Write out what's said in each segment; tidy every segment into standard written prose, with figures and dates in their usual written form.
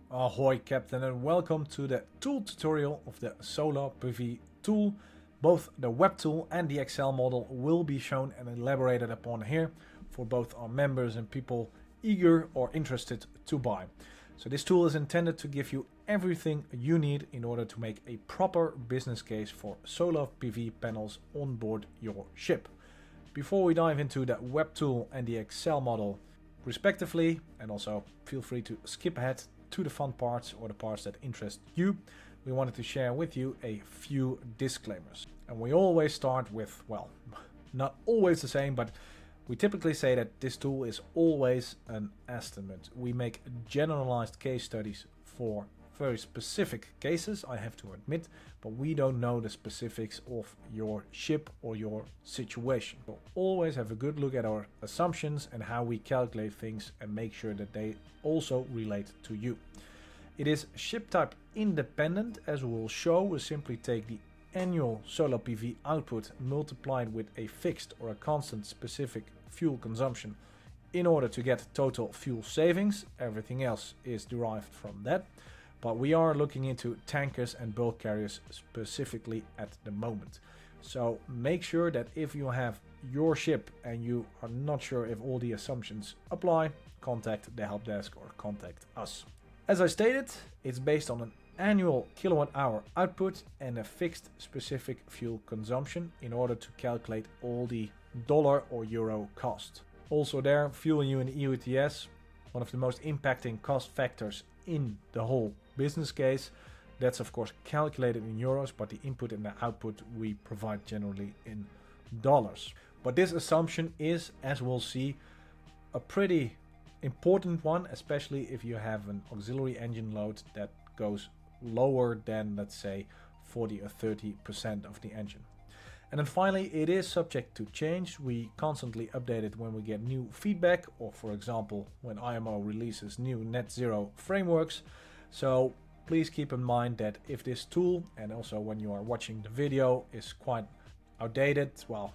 Ahoy Captain, and welcome to the tool tutorial of the solar PV tool. Both the web tool and the Excel model will be shown and elaborated upon here for both our members and people eager or interested to buy. So this tool is intended to give you everything you need in order to make a proper business case for solar PV panels on board your ship. Before we dive into the web tool and the Excel model respectively, and also feel free to skip ahead to the fun parts or the parts that interest you, we wanted to share with you a few disclaimers. And we always start with, well, not always the same, but we typically say that this tool is always an estimate. We make generalized case studies for very specific cases, I have to admit, but we don't know the specifics of your ship or your situation. We'll always have a good look at our assumptions and how we calculate things and make sure that they also relate to you. It is ship type independent, as we will show. We'll simply take the annual solar PV output multiplied with a fixed or a constant specific fuel consumption in order to get total fuel savings. Everything else is derived from that. But we are looking into tankers and bulk carriers specifically at the moment. So make sure that if you have your ship and you are not sure if all the assumptions apply, contact the help desk or contact us. As I stated, it's based on an annual kilowatt hour output and a fixed specific fuel consumption in order to calculate all the dollar or euro cost. Also there, fuel and EU ETS, one of the most impacting cost factors in the whole business case. That's of course calculated in euros, but the input and the output we provide generally in dollars. But this assumption is, as we'll see, a pretty important one, especially if you have an auxiliary engine load that goes lower than, let's say, 40 or 30% of the engine. And then finally, it is subject to change. We constantly update it when we get new feedback, or for example, when IMO releases new net zero frameworks. So please keep in mind that if this tool, and also when you are watching the video, is quite outdated, well,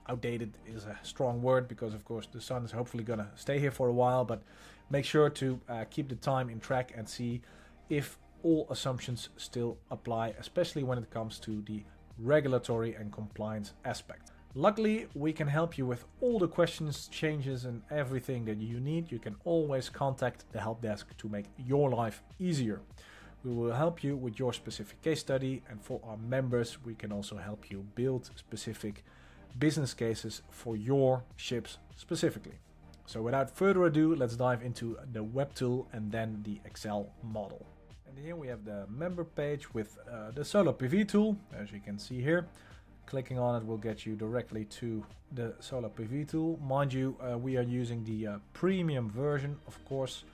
outdated is a strong word because of course the sun is hopefully gonna stay here for a while, but make sure to keep the time in track and see if all assumptions still apply, especially when it comes to the regulatory and compliance aspect. Luckily, we can help you with all the questions, changes and everything that you need. You can always contact the help desk to make your life easier. We will help you with your specific case study, and for our members, we can also help you build specific business cases for your ships specifically. So without further ado, let's dive into the web tool and then the Excel model. And here we have the member page with the solar PV tool, as you can see here. Clicking on it will get you directly to the solar PV tool. Mind you, we are using the premium version, of course.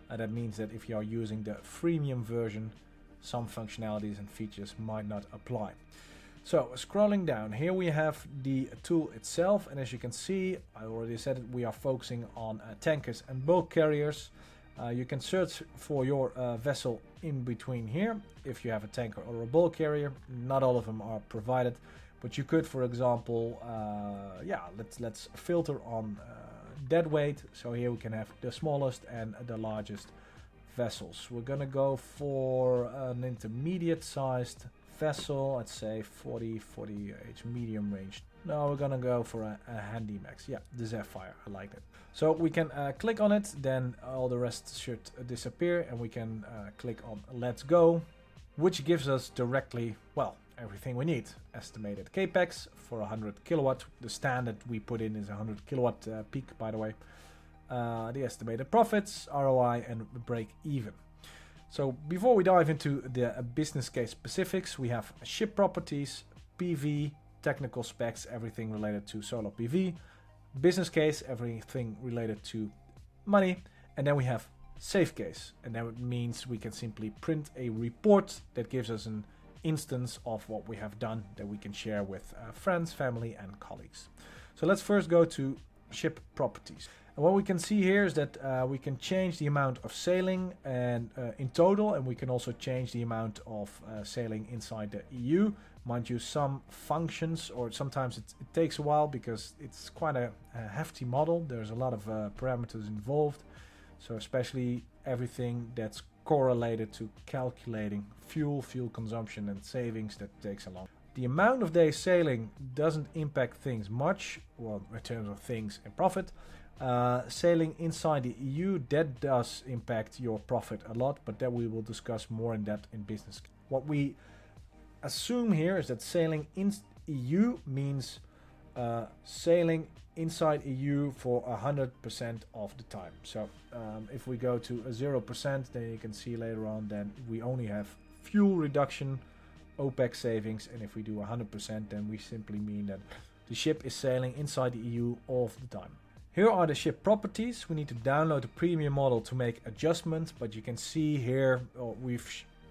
That means that if you are using the freemium version, some functionalities and features might not apply. So scrolling down, here we have the tool itself, and as you can see, I already said it, we are focusing on tankers and bulk carriers. You can search for your vessel in between here if you have a tanker or a bulk carrier. Not all of them are provided, but you could, for example, let's filter on dead weight. So here we can have the smallest and the largest vessels. We're gonna go for an intermediate sized vessel, let's say 40H medium range. No, we're gonna go for a Handy Max. Yeah, the Zephyr, I like it. So we can click on it, then all the rest should disappear, and we can click on Let's Go, which gives us directly, well, everything we need. Estimated capex for 100 kilowatt. The standard we put in is 100 kilowatt peak, by the way. The estimated profits, ROI, and break even. So before we dive into the business case specifics, we have ship properties, PV, technical specs, everything related to solar PV, business case, everything related to money, and then we have safe case, and that means we can simply print a report that gives us an instance of what we have done that we can share with friends, family and colleagues. So let's first go to ship properties. And what we can see here is that we can change the amount of sailing and in total, and we can also change the amount of sailing inside the EU. Mind you, some functions, or sometimes it takes a while because it's quite a hefty model. There's a lot of parameters involved. So especially everything that's correlated to calculating fuel consumption and savings. That takes a long. The amount of days sailing doesn't impact things much, well, in terms of things and profit. Sailing inside the EU, that does impact your profit a lot, but that we will discuss more in depth in business. What we assume here is that sailing in EU means sailing inside EU for 100% of the time. So if we go to a 0%, then you can see later on, then we only have fuel reduction, OPEX savings, and if we do 100%, then we simply mean that the ship is sailing inside the EU all of the time. Here are the ship properties. We need to download the premium model to make adjustments, but you can see here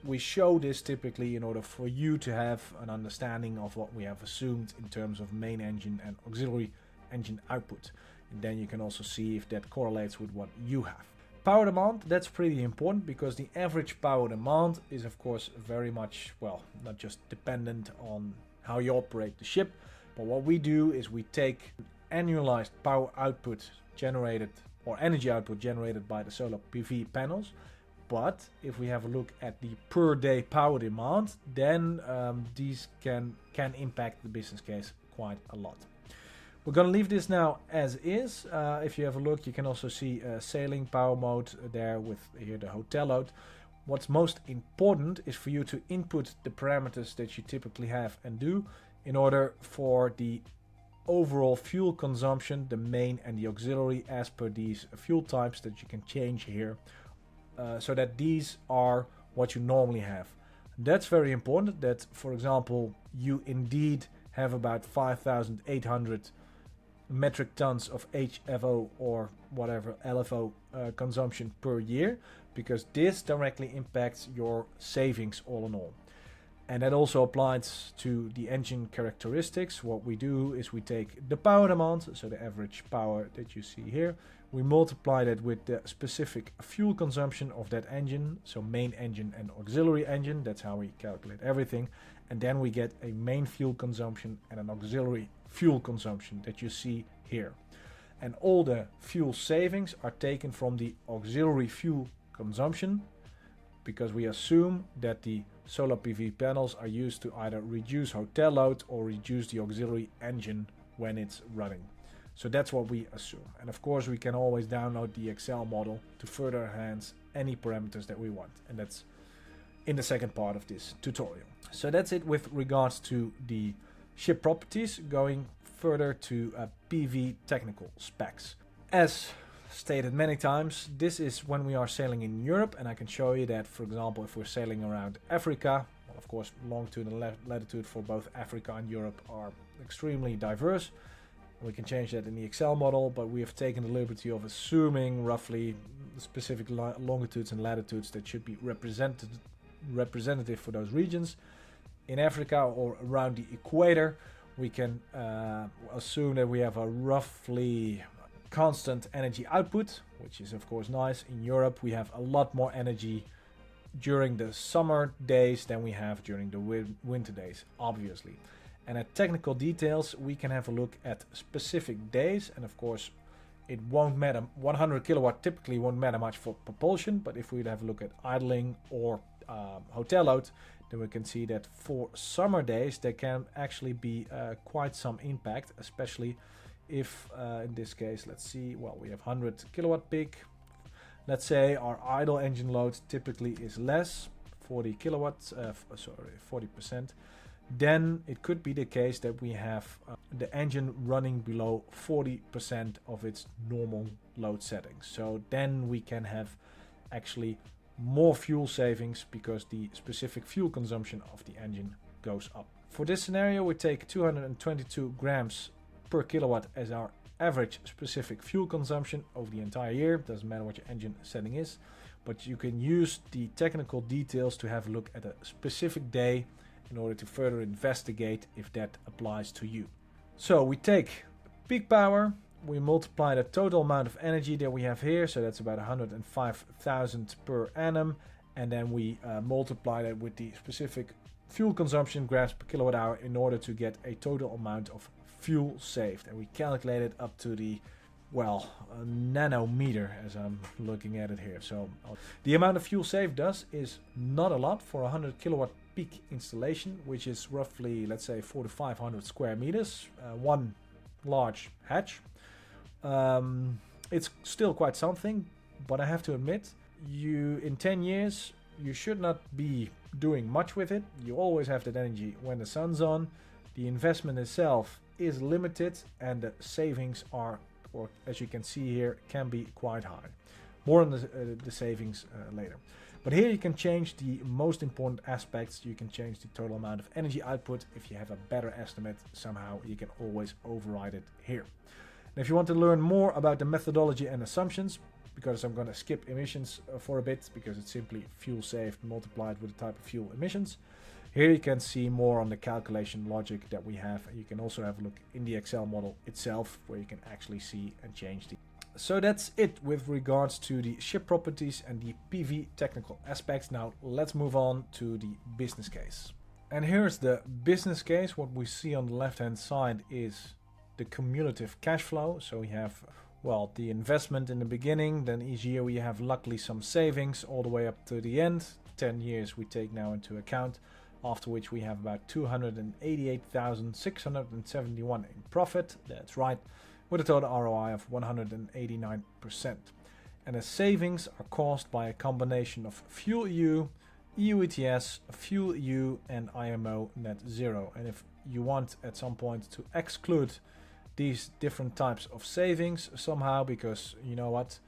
we show this typically in order for you to have an understanding of what we have assumed in terms of main engine and auxiliary engine output. And then you can also see if that correlates with what you have. Power demand, that's pretty important because the average power demand is of course very much, well, not just dependent on how you operate the ship, but what we do is we take annualized power output generated or energy output generated by the solar PV panels. But if we have a look at the per day power demand, then these can impact the business case quite a lot. We're going to leave this now as is. If you have a look, you can also see sailing power mode there with here the hotel load. What's most important is for you to input the parameters that you typically have and do in order for the overall fuel consumption, the main and the auxiliary, as per these fuel types that you can change here, so that these are what you normally have. That's very important that, for example, you indeed have about 5,800 metric tons of HFO or whatever LFO consumption per year, because this directly impacts your savings all in all. And that also applies to the engine characteristics. What we do is we take the power demand, so the average power that you see here, we multiply that with the specific fuel consumption of that engine, so main engine and auxiliary engine. That's how we calculate everything. And then we get a main fuel consumption and an auxiliary fuel consumption that you see here. And all the fuel savings are taken from the auxiliary fuel consumption, because we assume that the solar PV panels are used to either reduce hotel load or reduce the auxiliary engine when it's running. So that's what we assume. And of course we can always download the Excel model to further enhance any parameters that we want. And that's in the second part of this tutorial. So that's it with regards to the ship properties. Going further to PV technical specs. As stated many times, this is when we are sailing in Europe, and I can show you that, for example, if we're sailing around Africa, well, of course longitude and latitude for both Africa and Europe are extremely diverse. We can change that in the Excel model, but we have taken the liberty of assuming roughly specific longitudes and latitudes that should be representative for those regions. In Africa or around the equator, we can assume that we have a roughly constant energy output, which is of course nice. In Europe we have a lot more energy during the summer days than we have during the winter days, obviously. And at technical details we can have a look at specific days, and of course it won't matter. 100 kilowatt typically won't matter much for propulsion, but if we have a look at idling or hotel load, then we can see that for summer days there can actually be quite some impact, especially if in this case, let's see, well, we have 100 kilowatt peak. Let's say our idle engine load typically is less, 40 kilowatts, 40%. Then it could be the case that we have the engine running below 40% of its normal load settings. So then we can have actually more fuel savings because the specific fuel consumption of the engine goes up. For this scenario we take 222 grams per kilowatt as our average specific fuel consumption over the entire year. Doesn't matter what your engine setting is, but you can use the technical details to have a look at a specific day in order to further investigate if that applies to you. So we take peak power, we multiply the total amount of energy that we have here, so that's about 105,000 per annum, and then we multiply that with the specific fuel consumption grams per kilowatt hour in order to get a total amount of fuel saved. And we calculate it up to the well, a nanometer as I'm looking at it here. So the amount of fuel saved is not a lot for a 100 kilowatt peak installation, which is roughly, let's say, 4 to 500 square meters, one large hatch. It's still quite something, but I have to admit, in 10 years, you should not be doing much with it. You always have that energy when the sun's on. The investment itself is limited, and the savings are, or as you can see here, can be quite high. More on the savings later. But here you can change the most important aspects. You can change the total amount of energy output. If you have a better estimate somehow, you can always override it here. And if you want to learn more about the methodology and assumptions, because I'm going to skip emissions for a bit, because it's simply fuel saved multiplied with the type of fuel emissions. Here you can see more on the calculation logic that we have. You can also have a look in the Excel model itself, where you can actually see and change the. So that's it with regards to the ship properties and the PV technical aspects. Now let's move on to the business case. And here's the business case. What we see on the left hand side is the cumulative cash flow. So we have, well, the investment in the beginning, then each year we have luckily some savings all the way up to the end. 10 years we take now into account, after which we have about 288,671 in profit. That's right, with a total ROI of 189%. And the savings are caused by a combination of fuel EU, EU ETS, fuel EU and IMO net zero. And if you want at some point to exclude these different types of savings somehow, because you know what,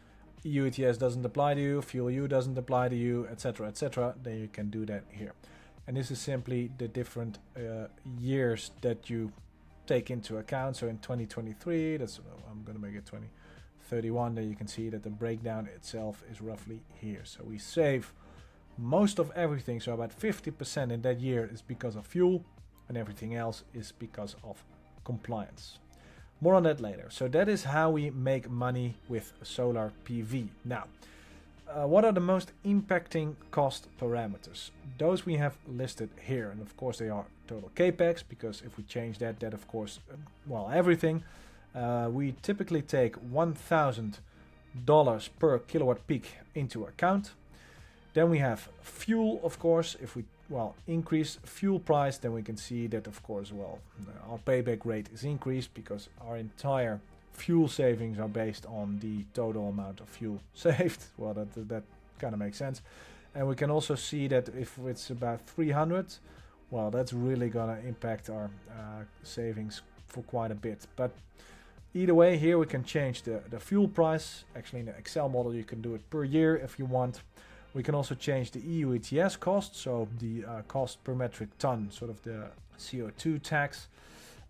EU ETS doesn't apply to you, fuel EU doesn't apply to you, etc., then you can do that here. And this is simply the different years that you take into account. So in 2023, that's, I'm going to make it 2031, there you can see that the breakdown itself is roughly here. So we save most of everything, so about 50% in that year is because of fuel, and everything else is because of compliance. More on that later. So that is how we make money with solar PV. Now, what are the most impacting cost parameters? Those we have listed here, and of course they are total capex, because if we change that of course, well, everything. We typically take $1,000 per kilowatt peak into account. Then we have fuel, of course. If we increase fuel price, then we can see that, of course, our payback rate is increased, because our entire fuel savings are based on the total amount of fuel saved. Well, that kind of makes sense. And we can also see that if it's about 300, well, that's really gonna impact our savings for quite a bit. But either way, here we can change the fuel price. Actually, in the Excel model, you can do it per year if you want. We can also change the EU ETS cost, so the cost per metric ton, sort of the CO2 tax.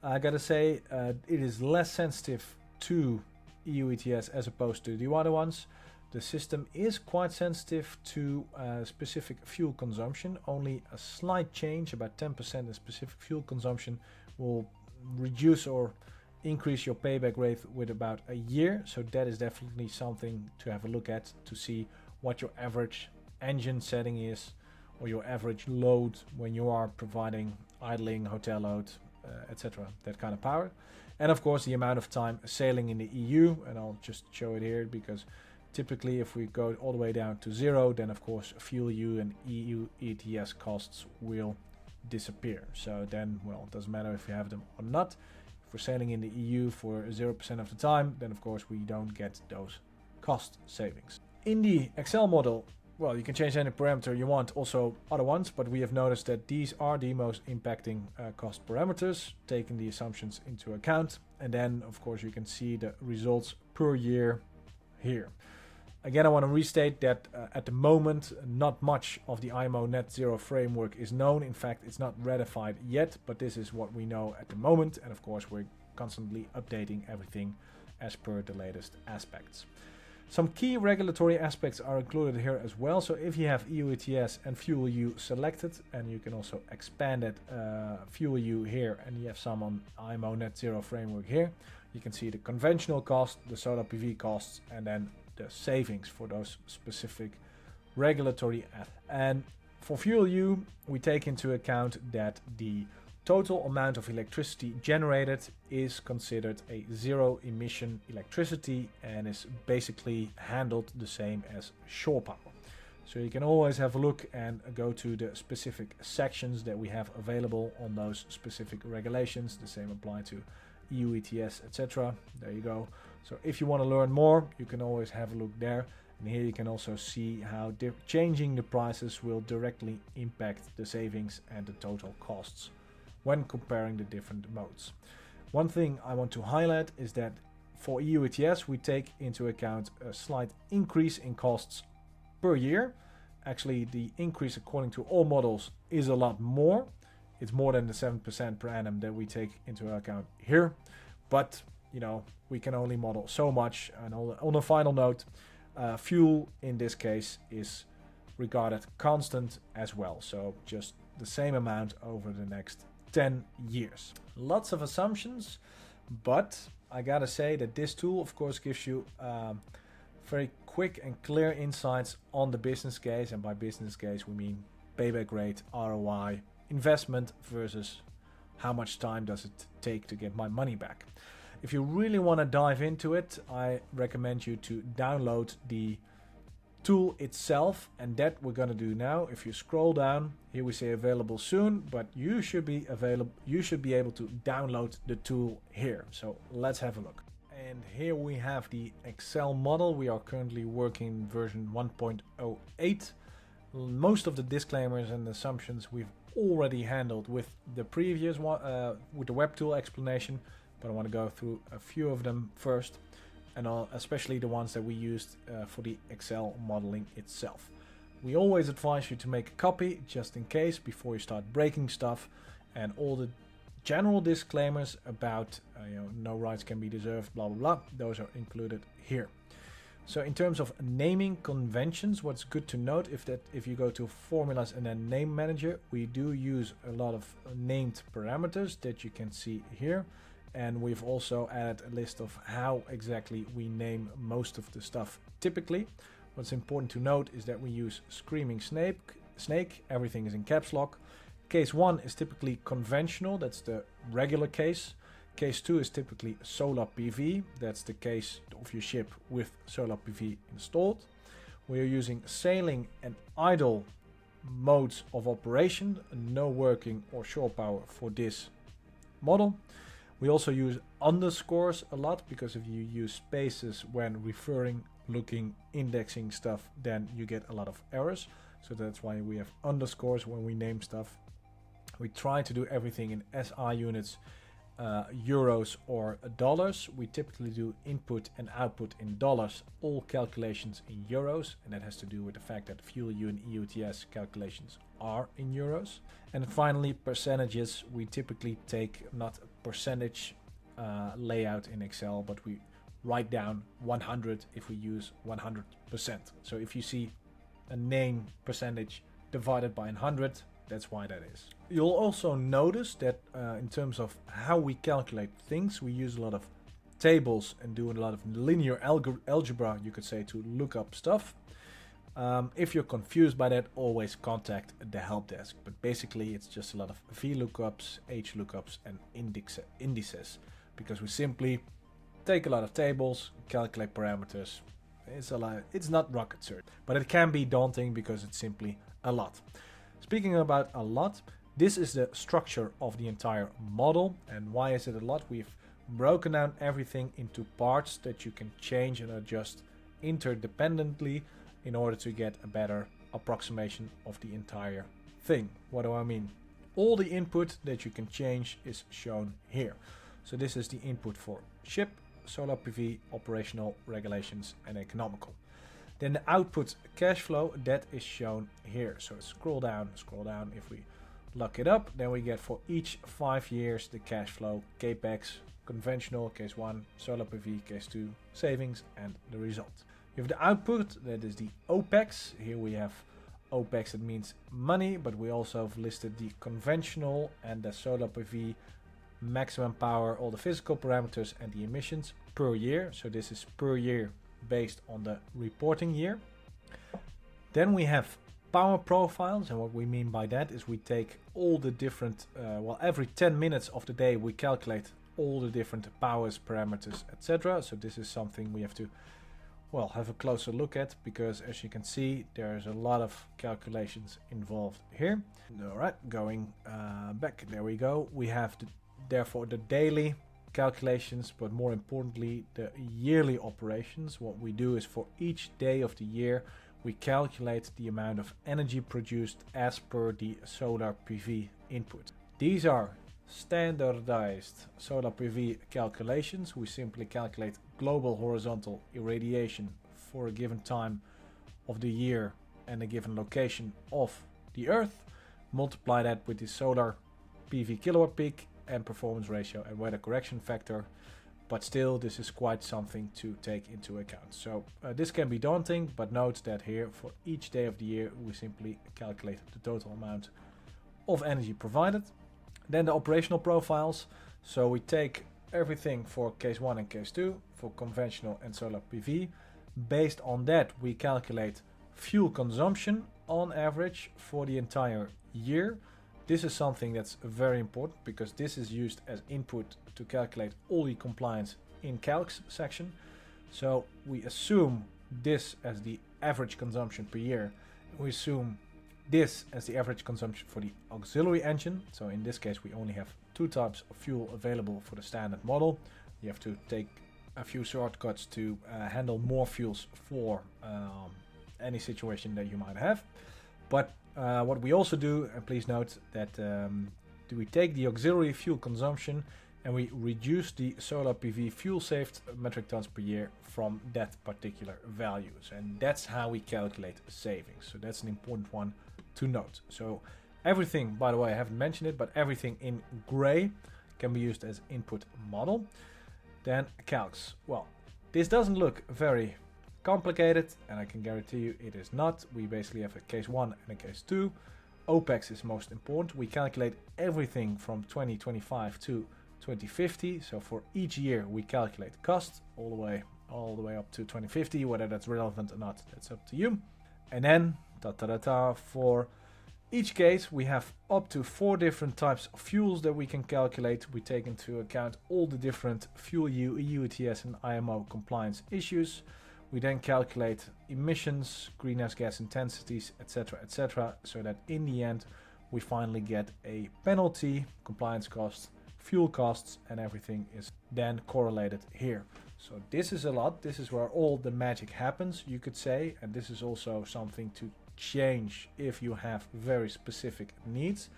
I gotta say, it is less sensitive to EU ETS as opposed to the other ones. The system is quite sensitive to specific fuel consumption. Only a slight change, about 10% in specific fuel consumption, will reduce or increase your payback rate with about a year. So that is definitely something to have a look at, to see what your average engine setting is, or your average load when you are providing idling, hotel load, etc., that kind of power. And of course the amount of time sailing in the EU, and I'll just show it here, because typically if we go all the way down to zero, then of course fuel EU and EU ETS costs will disappear. So then, well, it doesn't matter if you have them or not. If we're sailing in the EU for 0% of the time, then of course we don't get those cost savings. In the Excel model, well, you can change any parameter you want, also other ones, but we have noticed that these are the most impacting cost parameters, taking the assumptions into account. And then, of course, you can see the results per year here. Again, I want to restate that at the moment, not much of the IMO net zero framework is known. In fact, it's not ratified yet, but this is what we know at the moment. And of course, we're constantly updating everything as per the latest aspects. Some key regulatory aspects are included here as well. So if you have EU ETS and fuel EU selected, and you can also expand it, fuel EU here, and you have some on IMO net zero framework here, you can see the conventional cost, the solar PV costs, and then the savings for those specific regulatory aspects. And for fuel EU, we take into account that the total amount of electricity generated is considered a zero emission electricity and is basically handled the same as shore power. So you can always have a look and go to the specific sections that we have available on those specific regulations. The same apply to EU ETS, etc. There you go. So if you want to learn more, you can always have a look there. And here you can also see how changing the prices will directly impact the savings and the total costs when comparing the different modes. One thing I want to highlight is that for EU ETS we take into account a slight increase in costs per year. Actually, the increase according to all models is a lot more. It's more than the 7% per annum that we take into account here. But, you know, we can only model so much. And on a final note, fuel in this case is regarded constant as well. So just the same amount over the next 10 years. Lots of assumptions, but I gotta say that this tool, of course, gives you very quick and clear insights on the business case, and by business case we mean payback rate, ROI, investment versus how much time does it take to get my money back. If you really want to dive into it, I recommend you to download the tool itself, and that we're going to do now. If you scroll down, here we say available soon, but you should be able to download the tool here. So let's have a look. And here we have the Excel model. We are currently working version 1.08. Most of the disclaimers and assumptions we've already handled with the previous one, with the web tool explanation, but I want to go through a few of them first, and especially the ones that we used for the Excel modeling itself. We always advise you to make a copy just in case before you start breaking stuff, and all the general disclaimers about no rights can be deserved, blah blah blah, those are included here. So in terms of naming conventions, what's good to note if you go to formulas and then name manager, we do use a lot of named parameters that you can see here, and we've also added a list of how exactly we name most of the stuff typically. What's important to note is that we use screaming snake, everything is in caps lock. Case 1 is typically conventional, that's the regular case. Case 2 is typically solar PV, that's the case of your ship with solar PV installed. We are using sailing and idle modes of operation, no working or shore power for this model. We also use underscores a lot, because if you use spaces when referring, looking, indexing stuff, then you get a lot of errors. So that's why we have underscores when we name stuff. We try to do everything in SI units, euros or dollars. We typically do input and output in dollars, all calculations in euros, and that has to do with the fact that fuel and EU ETS calculations are in euros. And finally, percentages. We typically take not a percentage layout in Excel, but we write down 100 if we use 100%. So if you see a name percentage divided by 100, that's why that is. You'll also notice that in terms of how we calculate things, we use a lot of tables and do a lot of linear algebra, you could say, to look up stuff. If you're confused by that, always contact the help desk. But basically, it's just a lot of VLOOKUPs, HLOOKUPs, and indices, because we simply take a lot of tables, calculate parameters. It's not rocket science, but it can be daunting because it's simply a lot. Speaking about a lot, this is the structure of the entire model. And why is it a lot? We've broken down everything into parts that you can change and adjust interdependently in order to get a better approximation of the entire thing. What do I mean? All the input that you can change is shown here. So this is the input for ship, solar PV, operational, regulations, and economical. Then the output cash flow, that is shown here. So scroll down. If we look it up, then we get for each 5 years the cash flow, capex, conventional, case 1, solar PV, case 2, savings, and the result. You have the output, that is the OPEX. Here we have OPEX, that means money, but we also have listed the conventional and the solar PV, maximum power, all the physical parameters, and the emissions per year. So this is per year based on the reporting year. Then we have power profiles, and what we mean by that is we take all the different, every 10 minutes of the day we calculate all the different powers, parameters, etc. So this is something we have to, have a closer look at, because as you can see, there's a lot of calculations involved here. All right, going back, there we go. We have therefore the daily calculations, but more importantly, the yearly operations. What we do is for each day of the year, we calculate the amount of energy produced as per the solar PV input. These are standardized solar PV calculations. We simply calculate global horizontal irradiation for a given time of the year and a given location of the Earth, multiply that with the solar PV kilowatt peak and performance ratio and weather correction factor. But still, this is quite something to take into account. So this can be daunting, but note that here for each day of the year we simply calculate the total amount of energy provided. Then the operational profiles. So we take everything for case 1 and case 2 for conventional and solar PV. Based on that, we calculate fuel consumption on average for the entire year. This is something that's very important because this is used as input to calculate all the compliance in calcs section. So we assume this as the average consumption per year. We assume this as the average consumption for the auxiliary engine. So in this case, we only have 2 types of fuel available for the standard model. You have to take a few shortcuts to handle more fuels for any situation that you might have. But what we also do, and please note that we take the auxiliary fuel consumption and we reduce the solar PV fuel saved metric tons per year from that particular values. And that's how we calculate savings. So that's an important one to note. So everything, by the way, I haven't mentioned it, but everything in gray can be used as input model. Then calcs. Well, this doesn't look very complicated, and I can guarantee you it is not. We basically have a case 1 and a case 2. OPEX is most important. We calculate everything from 2025 to 2050. So for each year we calculate cost all the way up to 2050. Whether that's relevant or not, that's up to you. And then for each case we have up to 4 different types of fuels that we can calculate. We take into account all the different fuel EU ETS and IMO compliance issues. We then calculate emissions, greenhouse gas intensities, etc., so that in the end we finally get a penalty, compliance costs, fuel costs, and everything is then correlated here. So this is a lot. This is where all the magic happens, you could say, and this is also something to change if you have very specific needs.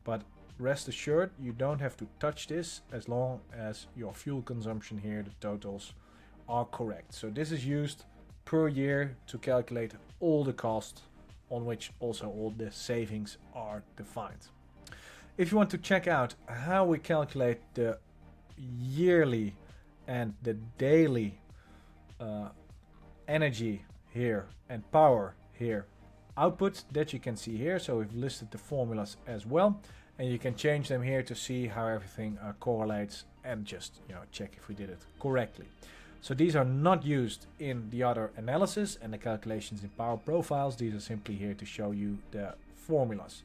But rest assured, you don't have to touch this as long as your fuel consumption here, the totals, are correct. So this is used per year to calculate all the costs on which also all the savings are defined. If you want to check out how we calculate the yearly and the daily energy here and power here output, that you can see here. So we've listed the formulas as well, and you can change them here to see how everything correlates and just check if we did it correctly. So these are not used in the other analysis and the calculations in power profiles. These are simply here to show you the formulas.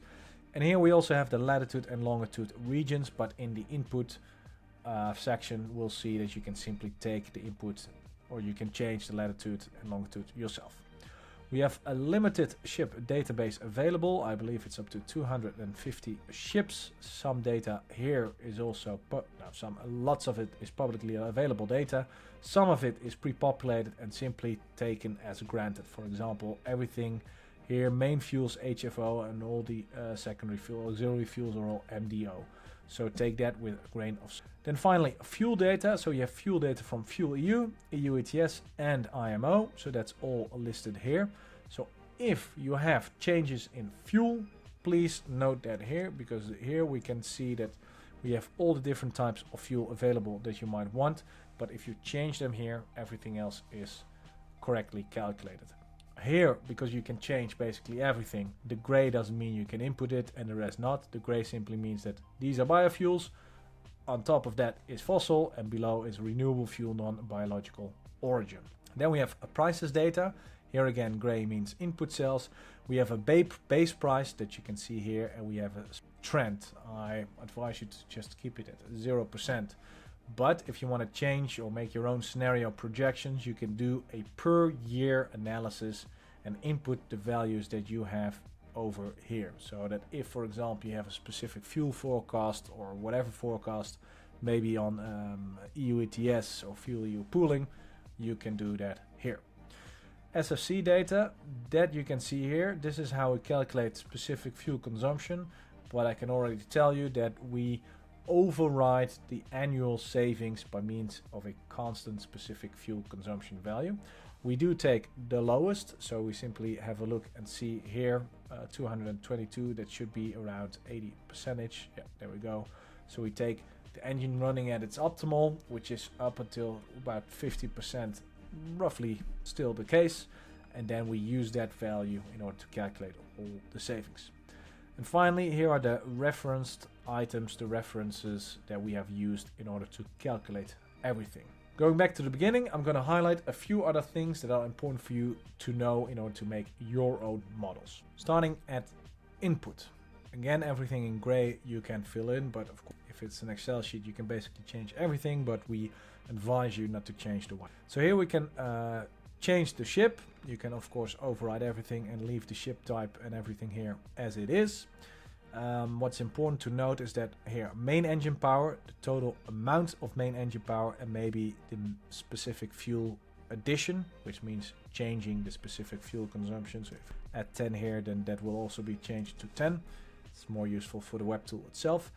And here we also have the latitude and longitude regions, but in the input section we'll see that you can simply take the input, or you can change the latitude and longitude yourself. We have a limited ship database available. I believe it's up to 250 ships. Some data here is also, lots of it is publicly available data. Some of it is pre-populated and simply taken as granted. For example, everything here, main fuels HFO, and all the secondary fuel, auxiliary fuels are all MDO. So take that with a grain of salt. Then finally, fuel data. So you have fuel data from Fuel EU, EU ETS, and IMO. So that's all listed here. So if you have changes in fuel, please note that here, because here we can see that we have all the different types of fuel available that you might want. But if you change them here, everything else is correctly calculated. Here, because you can change basically everything, the gray doesn't mean you can input it and the rest not. The gray simply means that these are biofuels. On top of that is fossil, and below is renewable fuel, non-biological origin. Then we have prices data. Here again, gray means input cells. We have a base price that you can see here, and we have a trend. I advise you to just keep it at 0%. But if you want to change or make your own scenario projections, you can do a per year analysis and input the values that you have over here. So that if, for example, you have a specific fuel forecast or whatever forecast, maybe on EU ETS or fuel EU pooling, you can do that here. SFC data that you can see here, this is how we calculate specific fuel consumption. But I can already tell you that we override the annual savings by means of a constant specific fuel consumption value. We do take the lowest, so we simply have a look and see here 222, that should be around 80%. Yeah, there we go. So we take the engine running at its optimal, which is up until about 50%, roughly still the case, and then we use that value in order to calculate all the savings. And finally, here are the referenced items, the references that we have used in order to calculate everything. Going back to the beginning, I'm going to highlight a few other things that are important for you to know in order to make your own models. Starting at input. Again, everything in gray you can fill in, but of course, if it's an Excel sheet, you can basically change everything, but we advise you not to change the one. So here we can change the ship. You can of course override everything and leave the ship type and everything here as it is. What's important to note is that here main engine power, the total amount of main engine power, and maybe the specific fuel addition, which means changing the specific fuel consumption. So if at 10 here, then that will also be changed to 10. It's more useful for the web tool itself.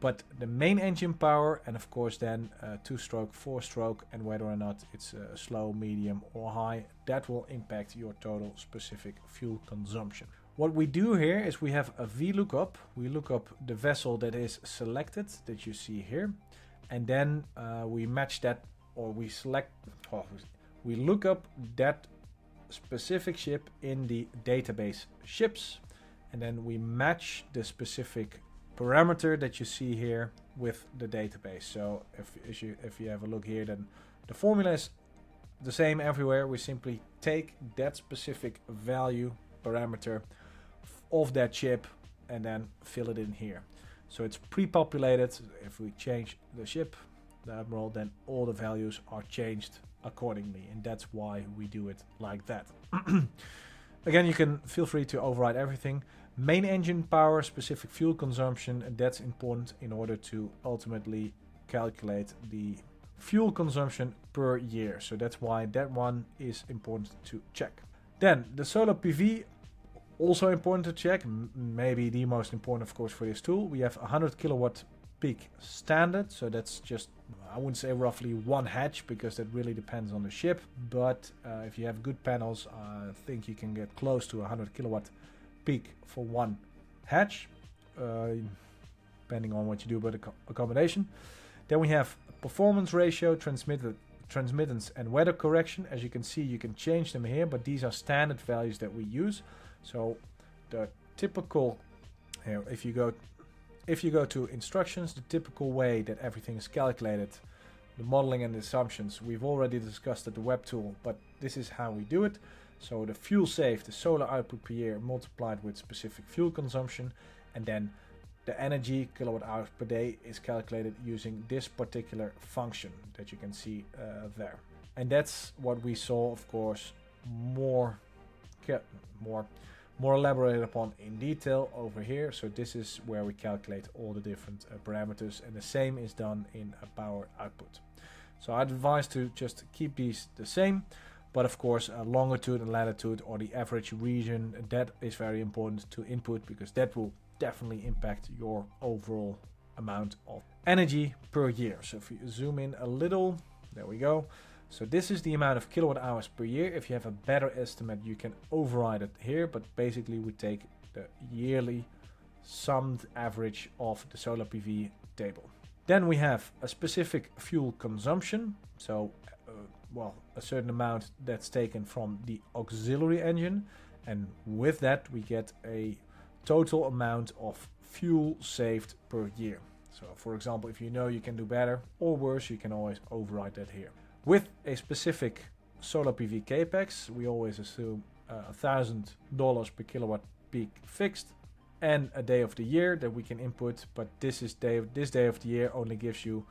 But the main engine power, and of course then 2-stroke, 4-stroke, and whether or not it's slow, medium or high, that will impact your total specific fuel consumption. What we do here is we have a VLOOKUP. We look up the vessel that is selected, that you see here, and then we match that, or we select, we look up that specific ship in the database ships, and then we match the specific parameter that you see here with the database. So if you have a look here, then the formula is the same everywhere. We simply take that specific value parameter of that ship and then fill it in here. So it's pre-populated. If we change the ship, the admiral, then all the values are changed accordingly, and that's why we do it like that. Again, you can feel free to override everything. Main engine power, specific fuel consumption, and that's important in order to ultimately calculate the fuel consumption per year. So that's why that one is important to check. Then the solar PV, also important to check. Maybe the most important, of course, for this tool. We have 100 kilowatt peak standard. So that's just, I wouldn't say roughly one hatch, because that really depends on the ship. But if you have good panels, I think you can get close to 100 kilowatt peak for one hatch, depending on what you do about the accommodation. Then we have performance ratio, transmittance and weather correction. As you can see, you can change them here, but these are standard values that we use. So the typical, here, if you go to instructions, the typical way that everything is calculated, the modeling and the assumptions, we've already discussed at the web tool, but this is how we do it. So the fuel saved, the solar output per year multiplied with specific fuel consumption, and then the energy kilowatt hours per day is calculated using this particular function that you can see there. And that's what we saw, of course, more elaborated upon in detail over here. So this is where we calculate all the different parameters, and the same is done in a power output. So I'd advise to just keep these the same. But of course, longitude and latitude, or the average region, that is very important to input, because that will definitely impact your overall amount of energy per year. So if you zoom in a little, there we go. So this is the amount of kilowatt hours per year. If you have a better estimate, you can override it here, but basically we take the yearly summed average of the solar PV table. Then we have a specific fuel consumption. So a certain amount that's taken from the auxiliary engine, and with that we get a total amount of fuel saved per year. So for example, if you know you can do better or worse, you can always override that here. With a specific solar PV capex, we always assume $1,000 per kilowatt peak fixed and a day of the year that we can input, but this day of the year only gives you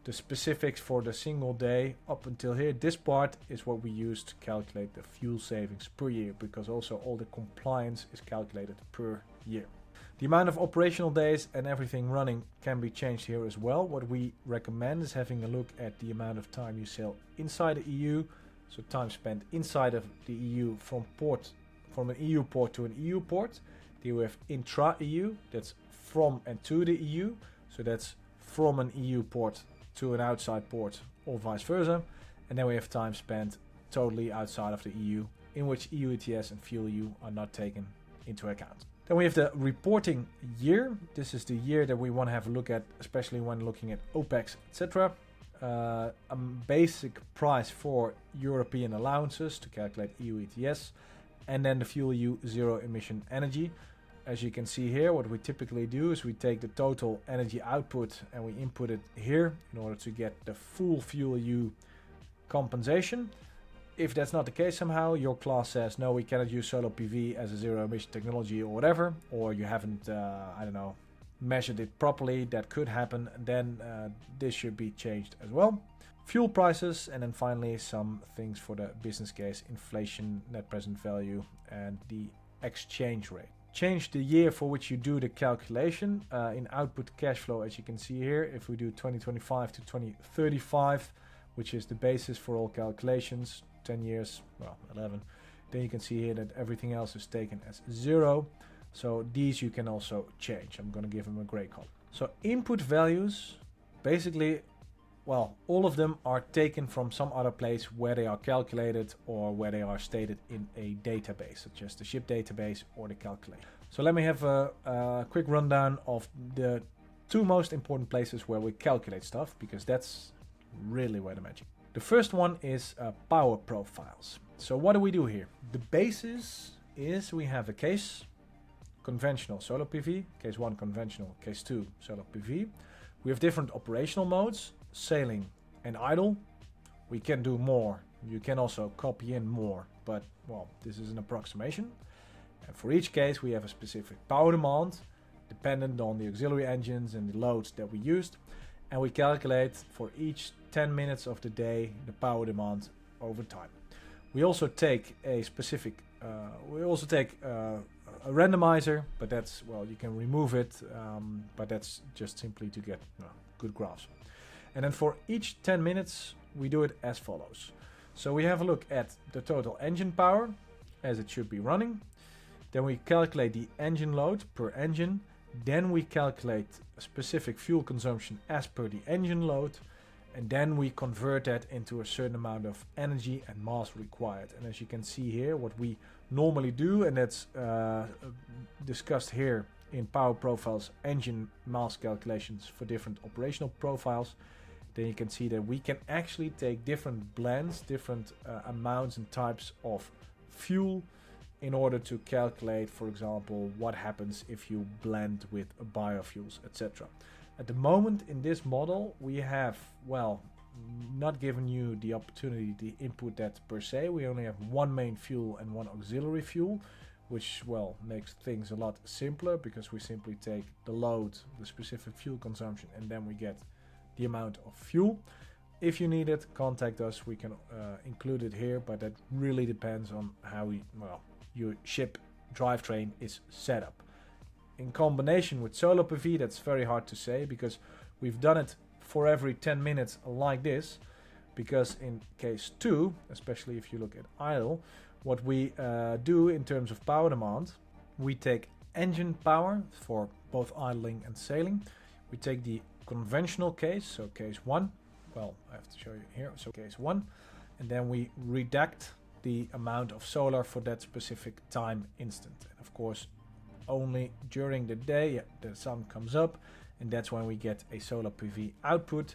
the specifics for the single day up until here. This part is what we use to calculate the fuel savings per year, because also all the compliance is calculated per year. The amount of operational days and everything running can be changed here as well. What we recommend is having a look at the amount of time you sail inside the EU, so time spent inside of the EU from an EU port to an EU port. Then we have intra-EU, that's from and to the EU, so that's from an EU port to an outside port or vice versa. And then we have time spent totally outside of the EU, in which EU ETS and fuel EU are not taken into account. Then we have the reporting year. This is the year that we want to have a look at, especially when looking at OPEX, etc. A basic price for European allowances to calculate EU ETS, and then the fuel EU zero emission energy. As you can see here, what we typically do is we take the total energy output and we input it here in order to get the full fuel EU compensation. If that's not the case somehow, your class says, no, we cannot use solar PV as a zero emission technology or whatever, or you haven't, measured it properly, that could happen, then this should be changed as well. Fuel prices, and then finally some things for the business case, inflation, net present value, and the exchange rate. Change the year for which you do the calculation. In output cash flow, as you can see here, if we do 2025 to 2035, which is the basis for all calculations, 10 years, well, 11, then you can see here that everything else is taken as 0. So these you can also change. I'm going to give them a gray color. So input values, basically, well, all of them are taken from some other place where they are calculated or where they are stated in a database, such as the ship database or the calculator. So let me have a quick rundown of the two most important places where we calculate stuff, because that's really where the magic. The first one is power profiles. So what do we do here? The basis is we have a case, conventional solar PV, case 1 conventional, case 2 solar PV. We have different operational modes, sailing and idle. We can do more. You can also copy in more, but well, this is an approximation. And for each case we have a specific power demand dependent on the auxiliary engines and the loads that we used, and we calculate for each 10 minutes of the day the power demand over time. We also take a specific a randomizer, but that's, well, you can remove it, but that's just simply to get good graphs. And then for each 10 minutes we do it as follows. So we have a look at the total engine power as it should be running, then we calculate the engine load per engine, then we calculate a specific fuel consumption as per the engine load, and then we convert that into a certain amount of energy and mass required. And as you can see here, what we normally do, and that's discussed here in power profiles, engine mass calculations for different operational profiles, then you can see that we can actually take different blends, different amounts and types of fuel in order to calculate, for example, what happens if you blend with biofuels, etc. At the moment in this model, we have, well, not given you the opportunity to input that per se. We only have one main fuel and one auxiliary fuel, which, well, makes things a lot simpler, because we simply take the load, the specific fuel consumption, and then we get the amount of fuel. If you need it, contact us. We can include it here, but that really depends on how your ship drivetrain is set up. In combination with solar PV, that's very hard to say, because we've done it for every 10 minutes like this, because in case 2, especially if you look at idle, what we do in terms of power demand, we take engine power for both idling and sailing. We take the conventional case, so case 1, well, I have to show you here, so case 1, and then we redact the amount of solar for that specific time instant. And of course, only during the day the sun comes up, and that's when we get a solar PV output,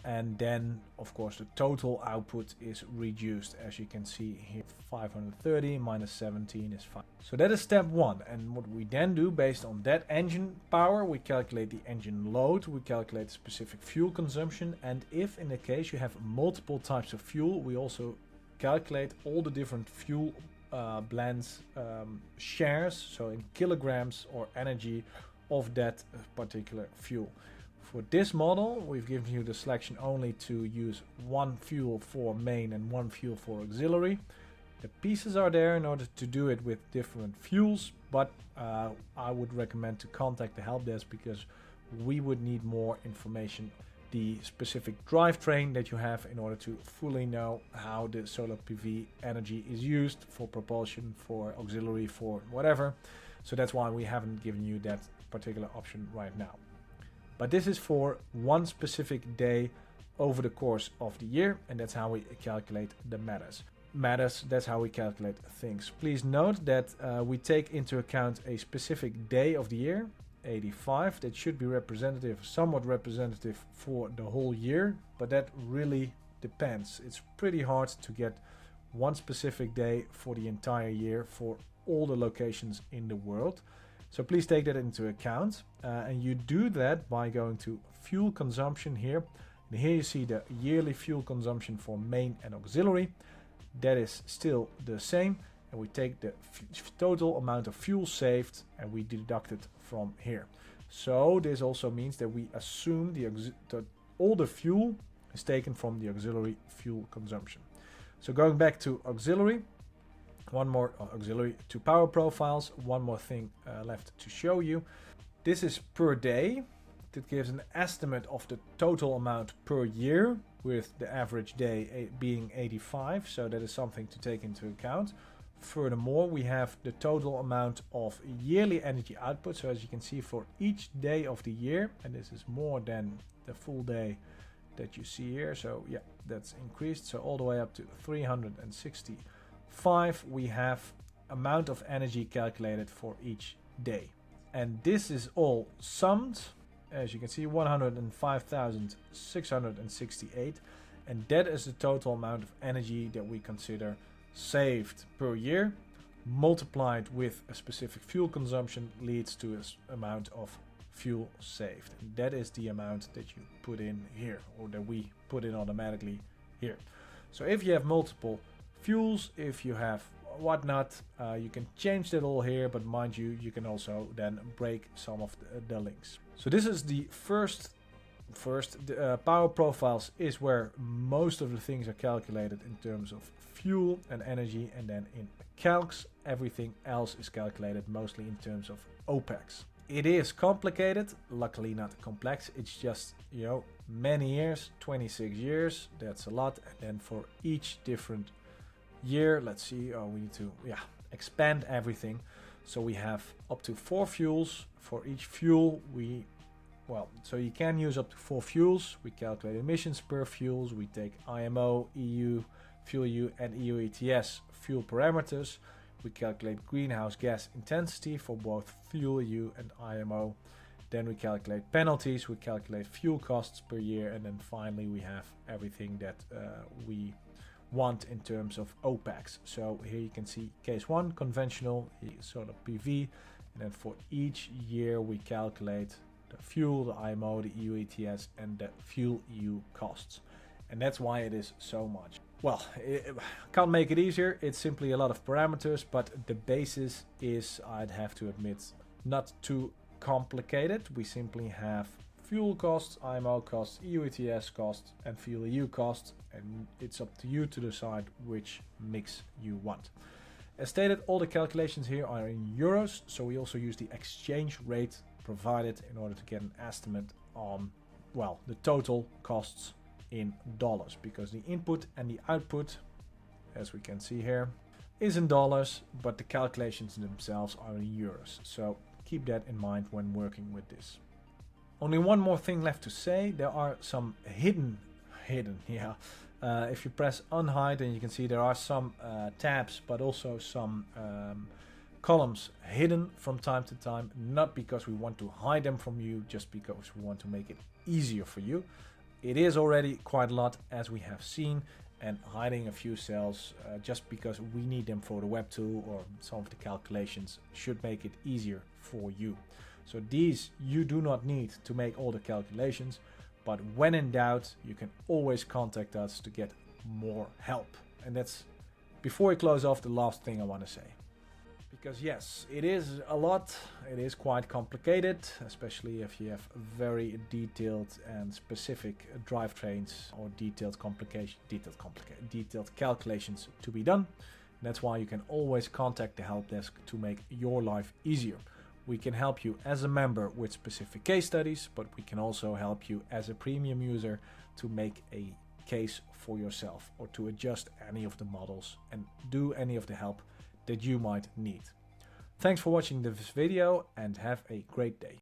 and then of course the total output is reduced. As you can see here, 530 minus 17 is 5. So that is step 1, and what we then do based on that engine power, we calculate the engine load, we calculate the specific fuel consumption, and if in the case you have multiple types of fuel, we also calculate all the different fuel blends shares, so in kilograms or energy of that particular fuel. For this model, we've given you the selection only to use one fuel for main and one fuel for auxiliary. The pieces are there in order to do it with different fuels, but I would recommend to contact the help desk because we would need more information, the specific drivetrain that you have in order to fully know how the solar PV energy is used for propulsion, for auxiliary, for whatever. So that's why we haven't given you that particular option right now. But this is for one specific day over the course of the year, and that's how we calculate the matters. That's how we calculate things. Please note that we take into account a specific day of the year, 85, that should be representative, somewhat representative for the whole year, but that really depends. It's pretty hard to get one specific day for the entire year for all the locations in the world. So please take that into account, and you do that by going to fuel consumption here. And here you see the yearly fuel consumption for main and auxiliary. That is still the same, and we take the total amount of fuel saved and we deduct it from here. So this also means that we assume that all the fuel is taken from the auxiliary fuel consumption. So going back to auxiliary, one more auxiliary to power profiles, one more thing left to show you. This is per day. That gives an estimate of the total amount per year, with the average day being 85, so that is something to take into account. Furthermore, we have the total amount of yearly energy output, so as you can see for each day of the year, and this is more than the full day that you see here, so yeah, that's increased, so all the way up to 365 we have amount of energy calculated for each day. And this is all summed. As you can see, 105,668, and that is the total amount of energy that we consider saved per year, multiplied with a specific fuel consumption leads to an amount of fuel saved. And that is the amount that you put in here, or that we put in automatically here. So if you have multiple fuels, if you have whatnot, you can change that all here, but mind you, you can also then break some of the links. So this is the first power profiles is where most of the things are calculated in terms of fuel and energy, and then in calcs everything else is calculated mostly in terms of OPEX. It is complicated, luckily not complex. It's just, you know, many years, 26 years, that's a lot. And then for each different year, let's see, we need to expand everything. So we have up to 4 fuels. For each fuel so you can use up to 4 fuels. We calculate emissions per fuels. We take IMO, EU, Fuel EU and EU ETS fuel parameters. We calculate greenhouse gas intensity for both Fuel EU and IMO. Then we calculate penalties, we calculate fuel costs per year, and then finally we have everything that we want in terms of OPEX. So here you can see case 1, conventional, solar PV, and then for each year we calculate the fuel, the IMO, the EU ETS, and the Fuel EU costs. And that's why it is so much. Well, can't make it easier. It's simply a lot of parameters, but the basis is, I'd have to admit, not too complicated. We simply have fuel costs, IMO costs, EU ETS costs, and Fuel EU costs, and it's up to you to decide which mix you want. As stated, all the calculations here are in euros, so we also use the exchange rate provided in order to get an estimate on, well, the total costs in dollars, because the input and the output, as we can see here, is in dollars, but the calculations themselves are in euros. So keep that in mind when working with this. Only one more thing left to say. There are some hidden, if you press unhide, then you can see there are some tabs, but also some columns hidden from time to time, not because we want to hide them from you, just because we want to make it easier for you. It is already quite a lot, as we have seen, and hiding a few cells just because we need them for the web tool or some of the calculations should make it easier for you. So these you do not need to make all the calculations, but when in doubt, you can always contact us to get more help. And that's, before we close off, the last thing I want to say. Because yes, it is a lot, it is quite complicated, especially if you have very detailed and specific drivetrains or detailed calculations to be done. That's why you can always contact the help desk to make your life easier. We can help you as a member with specific case studies, but we can also help you as a premium user to make a case for yourself or to adjust any of the models and do any of the help that you might need. Thanks for watching this video and have a great day.